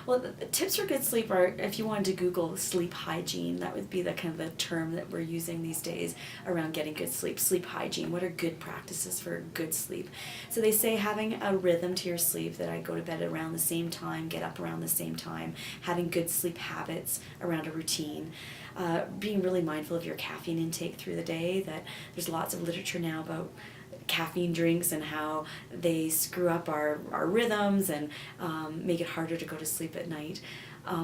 Well, the tips for good sleep are, if you wanted to Google sleep hygiene, that would be the kind of the term that we're using these days around getting good sleep. Sleep hygiene. What are good practices for good sleep? So they say having a rhythm to your sleep, that I go to bed around the same time, get up around the same time, having good sleep habits around a routine, being really mindful of your caffeine intake through the day. That there's lots of literature now about caffeine drinks and how they screw up our rhythms and make it harder to go to sleep at night.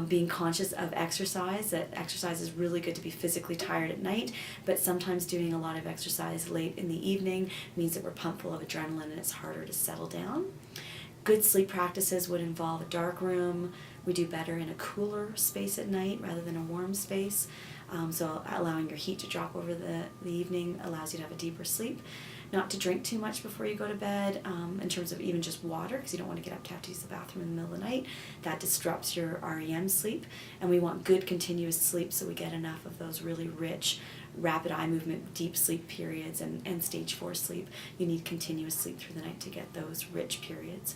Being conscious of exercise, that exercise is really good to be physically tired at night, but sometimes doing a lot of exercise late in the evening means that we're pumped full of adrenaline and it's harder to settle down. Good sleep practices would involve a dark room. We do better in a cooler space at night rather than a warm space. So allowing your heat to drop over the evening allows you to have a deeper sleep. Not to drink too much before you go to bed, in terms of even just water, because you don't want to get up to have to use the bathroom in the middle of the night. That disrupts your REM sleep, and we want good continuous sleep so we get enough of those really rich, rapid eye movement, deep sleep periods, and stage 4 sleep. You need continuous sleep through the night to get those rich periods.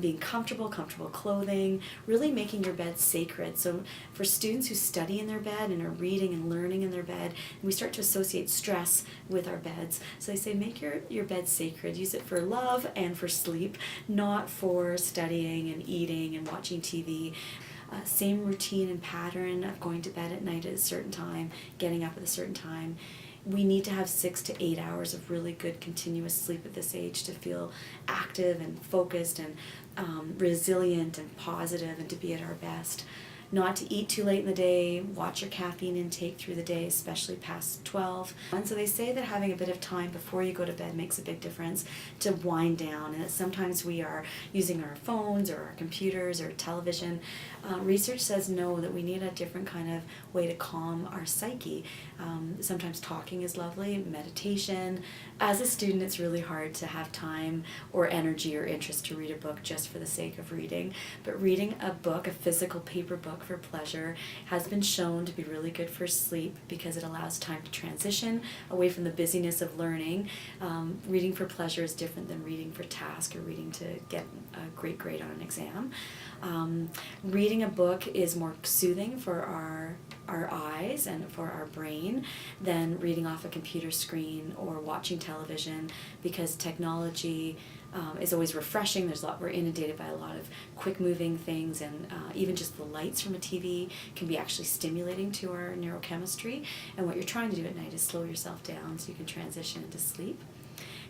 Being comfortable clothing, really making your bed sacred. So for students who study in their bed and are reading and learning in their bed, we start to associate stress with our beds. So they say make your bed sacred. Use it for love and for sleep, not for studying and eating and watching TV. Same routine and pattern of going to bed at night at a certain time, getting up at a certain time. We need to have 6 to 8 hours of really good continuous sleep at this age to feel active and focused and resilient and positive and to be at our best. Not to eat too late in the day, watch your caffeine intake through the day, especially past 12. And so they say that having a bit of time before you go to bed makes a big difference to wind down, and that sometimes we are using our phones or our computers or television. Research says no, that we need a different kind of way to calm our psyche. Sometimes talking is lovely, meditation. As a student, it's really hard to have time or energy or interest to read a book just for the sake of reading. But reading a book, a physical paper book, for pleasure has been shown to be really good for sleep because it allows time to transition away from the busyness of learning. Reading for pleasure is different than reading for task or reading to get a great grade on an exam. Reading a book is more soothing for our eyes and for our brain than reading off a computer screen or watching television, because technology is always refreshing. We're inundated by a lot of quick moving things, and even just the lights from a TV can be actually stimulating to our neurochemistry, and what you're trying to do at night is slow yourself down so you can transition into sleep.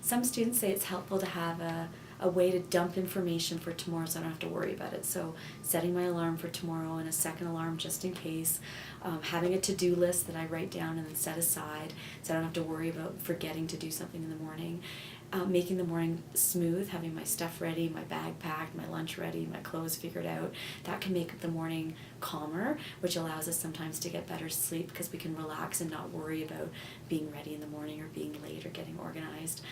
Some students say it's helpful to have a way to dump information for tomorrow so I don't have to worry about it. So setting my alarm for tomorrow and a second alarm just in case. Having a to-do list that I write down and then set aside so I don't have to worry about forgetting to do something in the morning. Making the morning smooth, having my stuff ready, my bag packed, my lunch ready, my clothes figured out. That can make the morning calmer, which allows us sometimes to get better sleep because we can relax and not worry about being ready in the morning or being late or getting organized.